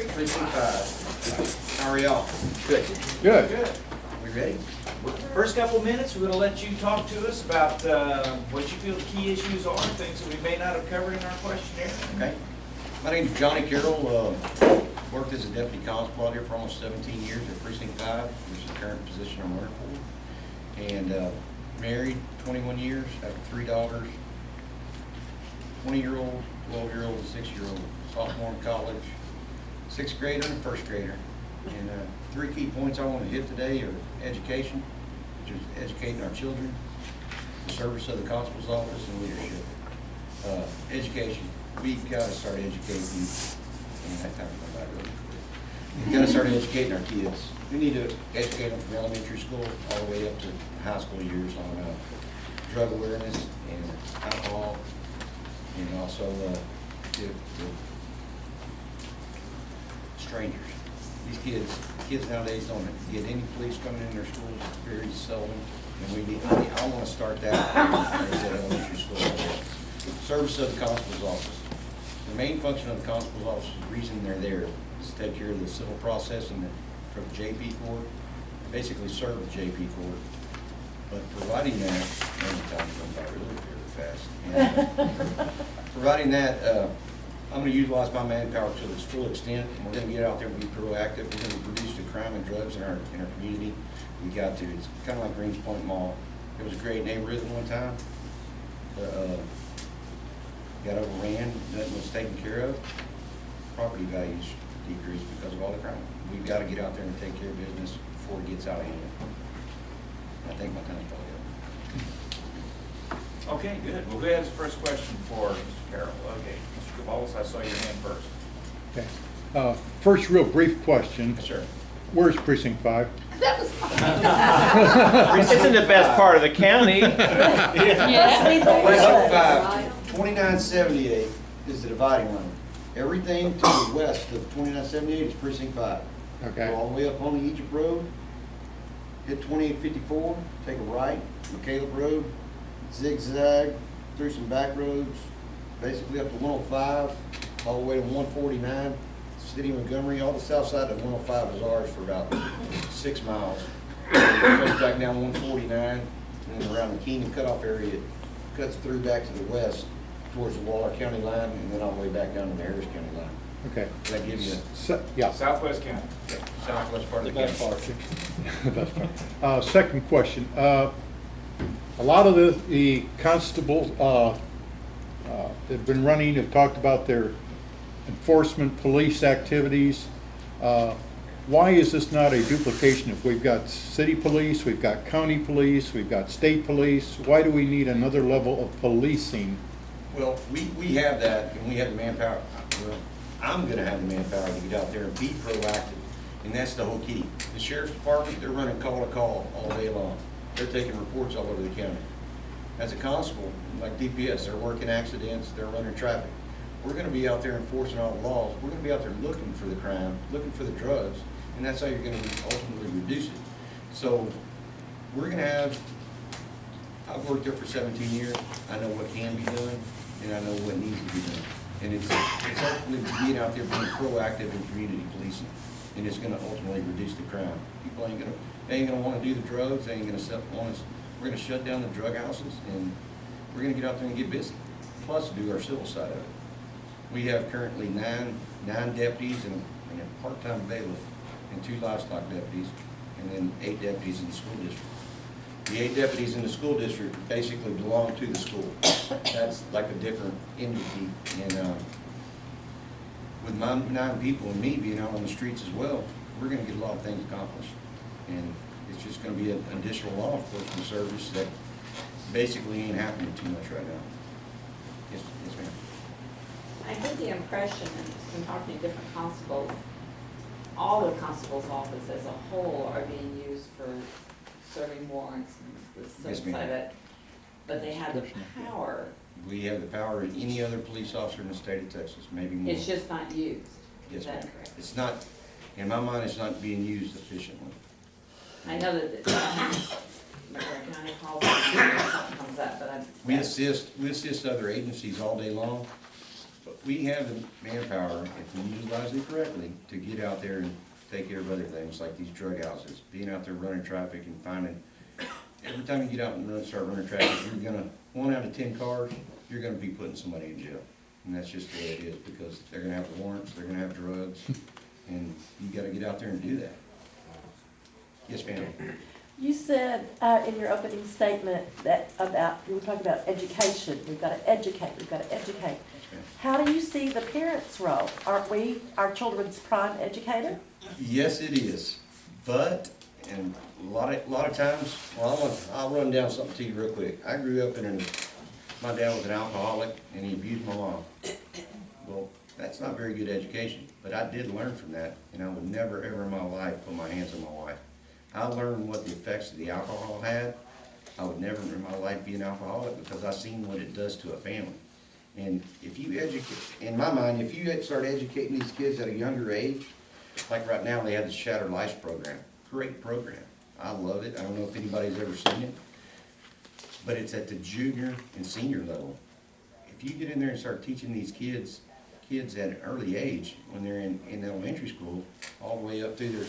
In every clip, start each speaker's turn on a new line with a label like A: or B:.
A: Precinct 5. How are y'all?
B: Good.
C: Good.
A: Good. We ready? First couple minutes, we're gonna let you talk to us about what you feel the key issues are, things that we may not have covered in our questionnaire. Okay. My name's Johnny Carroll. Worked as a deputy constable out here for almost 17 years at Precinct 5, which is the current position I'm running for. And married 21 years, have 3 daughters, 20-year-old, 12-year-old, and 6-year-old, sophomore in college, 6th grader and 1st grader. And 3 key points I want to hit today are education, which is educating our children, the service of the constable's office, and leadership. Education, we've got to start educating, and that time come back really quick. We've got to start educating our kids. We need to educate them from elementary school all the way up to high school years on drug awareness and alcohol, and also the strangers. These kids nowadays don't get any police coming in their schools very seldom, and I want to start that at elementary school. Service of the constable's office. The main function of the constable's office, the reason they're there, is to take care of the civil process and for the JP court, basically serve the JP court. But providing that, and time goes by really fast. Providing that, I'm going to utilize my manpower to its full extent. We're going to get out there and be proactive. We're going to reduce the crime and drugs in our community. We got to. It's kind of like Greens Point Mall. It was a great neighborhood at one time. Got overran. Nothing was taken care of. Property values decreased because of all the crime. We've got to get out there and take care of business before it gets out of hand. I think my time's probably up. Okay, good. Well, who has the first question for Mr. Carroll? Okay, Mr. Cavallis, I saw your hand first.
C: Okay. First real brief question.
A: Yes, sir.
C: Where's Precinct 5?
D: That was
B: It's in the best part of the county.
A: Precinct 5, 2978 is the dividing line. Everything to the west of 2978 is Precinct 5.
C: Okay.
A: Go all the way up on the Egypt Road, hit 2854, take a right, McCaleb Road, zigzag through some back roads, basically up to 105, all the way to 149, City of Montgomery. All the south side of 105 is ours for about 6 miles. It goes back down 149, and then around the Keenan cutoff area, it cuts through back to the west towards the Waller County line, and then all the way back down to the Harris County line.
C: Okay.
A: Does that give you
C: Yeah.
B: Southwest County.
A: southwest part of the county?
C: That's fine. Second question. A lot of the constables that have been running have talked about their enforcement police activities. Why is this not a duplication? If we've got city police, we've got county police, we've got state police, why do we need another level of policing?
A: Well, we have that, and we have the manpower. Well, I'm gonna have the manpower to get out there and be proactive, and that's the whole key. The sheriff's department, they're running call to call all day long. They're taking reports all over the county. As a constable, like DPS, they're working accidents, they're running traffic. We're gonna be out there enforcing all the laws. We're gonna be out there looking for the crime, looking for the drugs, and that's how you're gonna ultimately reduce it. So, we're gonna have, I've worked there for 17 years. I know what can be done, and I know what needs to be done. And it's ultimately being out there being proactive in community policing, and it's gonna ultimately reduce the crime. People they ain't gonna wanna do the drugs, they ain't gonna want us. We're gonna shut down the drug houses, and we're gonna get out there and get busy, plus do our civil side of it. We have currently nine deputies and a part-time bailiff, and 2 livestock deputies, and then 8 deputies in the school district. The 8 deputies in the school district basically belong to the school. That's like a different entity. And with my 9 people and me being out on the streets as well, we're going to get a lot of things accomplished. And it's just going to be an additional law enforcement service that basically ain't happening too much right now. Yes, ma'am.
D: I get the impression, in talking to different constables, all the constables' office as a whole are being used for serving warrants and the
A: Yes,
D: civil
A: ma'am.
D: side of it, but they have the power.
A: We have the power of any other police officer in the state of Texas, maybe more.
D: It's just not used.
A: Yes,
D: Is that
A: ma'am.
D: correct?
A: It's not, in my mind, it's not being used efficiently.
D: I know that McCrae County calls it, something comes up, but
A: We assist other agencies all day long, But we have the manpower, if we utilize it correctly, to get out there and take care of other things like these drug houses, being out there running traffic and finding, every time you get out and start running traffic, you're gonna, 1 out of 10 cars, you're gonna be putting somebody in jail. And that's just the way it is, because they're gonna have warrants, they're gonna have drugs, and you gotta get out there and do that. Yes, ma'am.
E: You said in your opening statement that you were talking about education. We've got to educate, we've got to educate. How do you see the parents' role? Aren't we our children's prime educator?
A: Yes, it is, but, and a lot of times, well, I'll run down something to you real quick. I grew up my dad was an alcoholic, and he abused my mom. Well, that's not very good education, but I did learn from that, and I would never, ever in my life put my hands on my wife. I learned what the effects of the alcohol had. I would never in my life be an alcoholic because I seen what it does to a family. And if you educate, in my mind, if you start educating these kids at a younger age, like right now they have the Shattered Lives program. Great program. I love it. I don't know if anybody's ever seen it, but it's at the junior and senior level. If you get in there and start teaching these kids at an early age, when they're in elementary school, all the way up through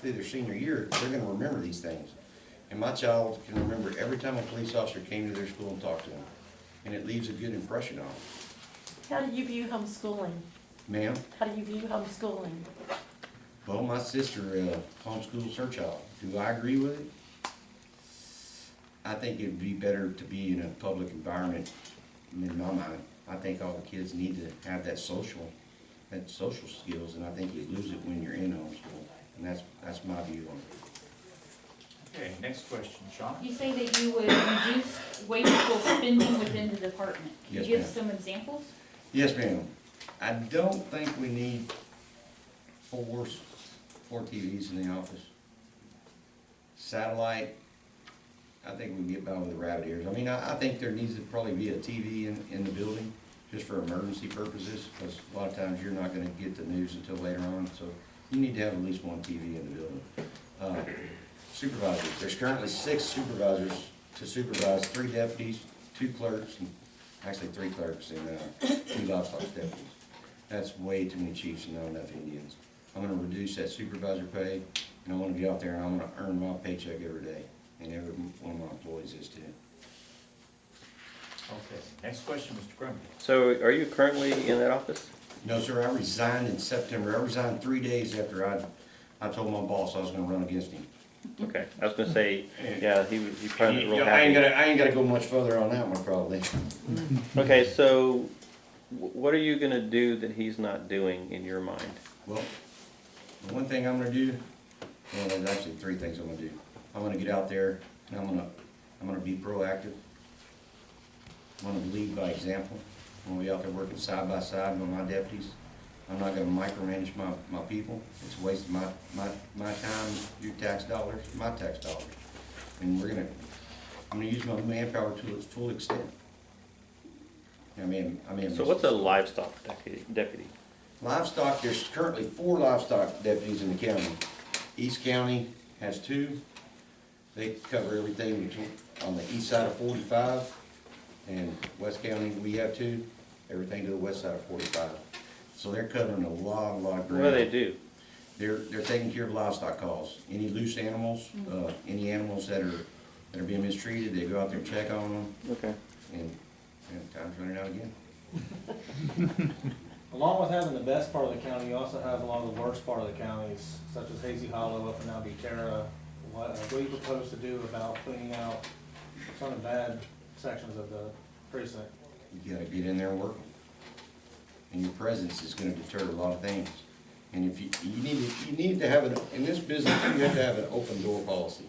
A: their senior year, they're gonna remember these things. And my child can remember every time a police officer came to their school and talked to them. And it leaves a good impression on them.
E: How do you view homeschooling?
A: Ma'am?
E: How do you view homeschooling?
A: Well, my sister homeschools her child. Do I agree with it? I think it'd be better to be in a public environment, in my mind. I think all the kids need to have that social skills, and I think you lose it when you're in homeschool. And that's my view on it.
F: Okay, next question, Sean?
G: You say that you would reduce wasteful spending within the department. Can
A: Yes,
G: you give
A: ma'am.
G: some examples?
A: Yes, ma'am. I don't think we need four TVs in the office. Satellite, I think we can get by with the rabbit ears. I mean, I think there needs to probably be a TV in the building, just for emergency purposes, because a lot of times you're not gonna get the news until later on, so you need to have at least 1 TV in the building. Supervisors, there's currently 6 supervisors to supervise 3 deputies, 2 clerks, and actually 3 clerks and 2 livestock deputies. That's way too many chiefs and not enough Indians. I'm gonna reduce that supervisor pay, and I wanna get out there and I'm gonna earn my paycheck every day, and every one of my employees is too.
F: Okay, next question, Mr. Grumby.
B: So are you currently in that office?
A: No, sir, I resigned in September. I resigned 3 days after I told my boss I was gonna run against him.
B: Okay, I was gonna say, yeah, he probably real
A: I ain't
B: happy.
A: gonna go much further on that one probably.
B: Okay, so what are you gonna do that he's not doing in your mind?
A: Well, the one thing I'm gonna do, well, there's actually 3 things I'm gonna do. I'm gonna get out there and I'm gonna be proactive. I'm gonna lead by example. I'm gonna be out there working side by side with my deputies. I'm not gonna micromanage my people. It's a waste of my time, your tax dollars, my tax dollars. And I'm gonna use my manpower to its full extent.
B: So what's a livestock deputy?
A: Livestock, there's currently 4 livestock deputies in the county. East County has 2. They cover everything on the east side of 45. And West County, we have 2, everything to the west side of 45. So they're covering a lot of ground.
B: What do they do?
A: They're taking care of livestock calls. Any loose animals, any animals that are being mistreated, they go out there and check on them,
B: Okay.
A: and time's running out again.
H: Along with having the best part of the county, you also have a lot of the worst part of the counties, such as Hazy Hollow up in Albuquerque. What do you propose to do about cleaning out some of the bad sections of the precinct?
A: You gotta get in there and work them. And your presence is gonna deter a lot of things. And if you need to have in this business, you have to have an open door policy.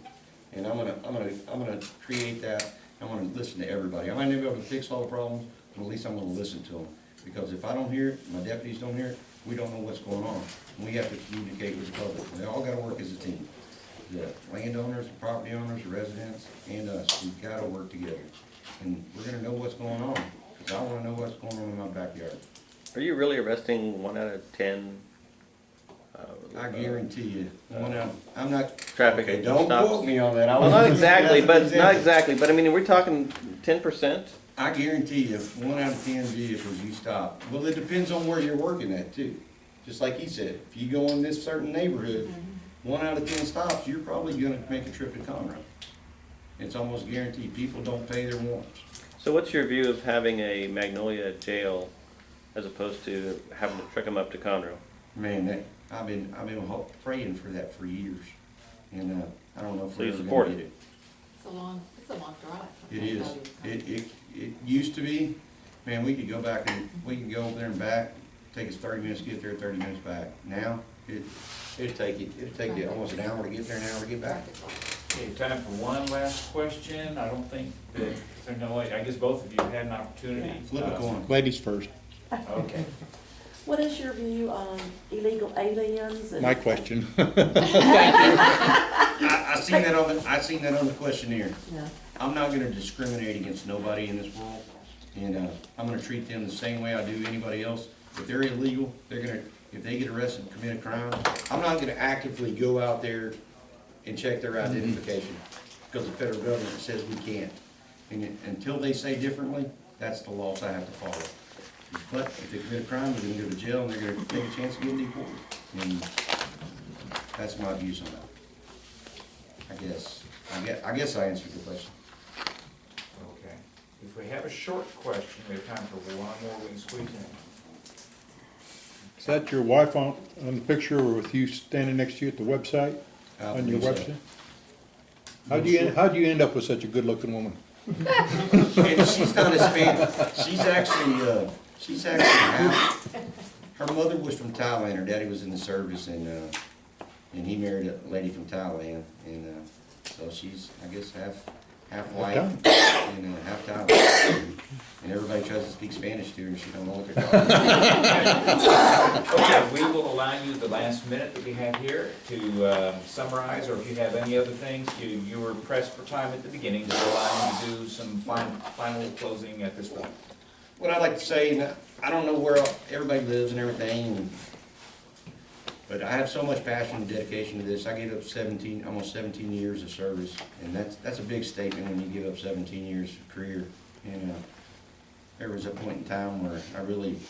A: And I'm gonna create that. I'm gonna listen to everybody. I might not be able to fix all the problems, but at least I'm gonna listen to them. Because if I don't hear it, my deputies don't hear it, we don't know what's going on. And we have to communicate with the public. We all gotta work as a team. The landowners, the property owners, the residents, and us, we've gotta work together. And we're gonna know what's going on, because I wanna know what's going on in my backyard.
B: Are you really arresting 1 out of 10?
A: I guarantee you, I'm not.
B: Traffic
A: Okay, don't
B: stops?
A: quote me on that.
B: Well, not exactly, but I mean, we're talking 10%?
A: I guarantee you, 1 out of 10 vehicles you stop, well, it depends on where you're working at too. Just like he said, if you go in this certain neighborhood, 1 out of 10 stops, you're probably gonna make a trip to Conroe. It's almost guaranteed, people don't pay their warrants.
B: So what's your view of having a Magnolia jail as opposed to having to truck them up to Conroe?
A: Man, I've been praying for that for years, and, I don't know if
B: So
A: we're
B: you
A: ever
B: support
A: gonna
B: it?
A: get it.
I: It's a long drive.
A: It is. It used to be, man, we could go back and, we could go over there and back, take us 30 minutes to get there, 30 minutes back. Now, it'd take you almost an hour to get there, an hour to get back.
F: Okay, time for one last question. I don't think that, no, I guess both of you had an opportunity.
A: Flip a coin.
C: Ladies first.
F: Okay.
E: What is your view on illegal aliens? And
C: My question.
A: I seen that on the questionnaire.
E: Yeah.
A: I'm not gonna discriminate against nobody in this world, and, I'm gonna treat them the same way I do anybody else. If they're illegal, if they get arrested and commit a crime, I'm not gonna actively go out there and check their identification, because the federal government says we can't. And until they say differently, that's the laws I have to follow. But if they commit a crime, they're gonna go to jail, and they're gonna take a chance of getting deported. And that's my views on that. I guess I answered the question.
F: Okay. If we have a short question, we have time for one more we can squeeze in.
C: Is that your wife on the picture or with you standing next to you at the website?
A: I
C: On your
A: believe so.
C: website? How'd you end up with such a good-looking woman?
A: And she's not Hispanic. She's actually half. Her mother was from Thailand. Her daddy was in the service, and he married a lady from Thailand, and so she's, I guess, half white and half Thailand. And everybody tries to speak Spanish to her, and she don't know what they're talking about.
F: Okay, we will allow you the last minute that we have here to summarize, or if you have any other things, you were pressed for time at the beginning, to allow you to do some final closing at this point.
A: What I'd like to say, I don't know where everybody lives and everything, but I have so much passion and dedication to this. I gave up almost 17 years of service, and that's a big statement when you give up 17 years of career. And there was a point in time where I really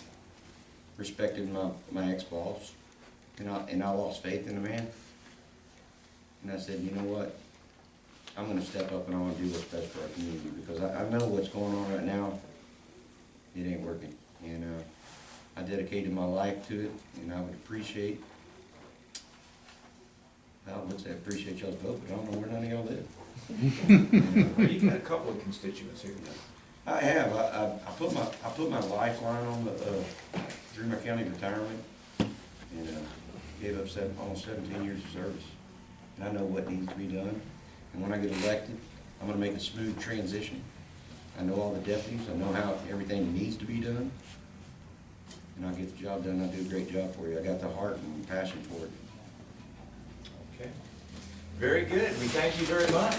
A: respected my ex-boss, and I lost faith in the man. And I said, you know what? I'm gonna step up and I wanna do what's best for our community, because I know what's going on right now. It ain't working. And I dedicated my life to it, and I would appreciate, I would say appreciate y'all's vote, but I don't know where none of y'all live.
F: Well, you've got a couple of constituents here.
A: I have. I put my lifeline on through my county retirement, and gave up almost 17 years of service. And I know what needs to be done. And when I get elected, I'm going to make a smooth transition. I know all the deputies. I know how everything needs to be done, and I'll get the job done. I'll do a great job for you. I got the heart and passion for it.
F: Okay. Very good. We thank you very much.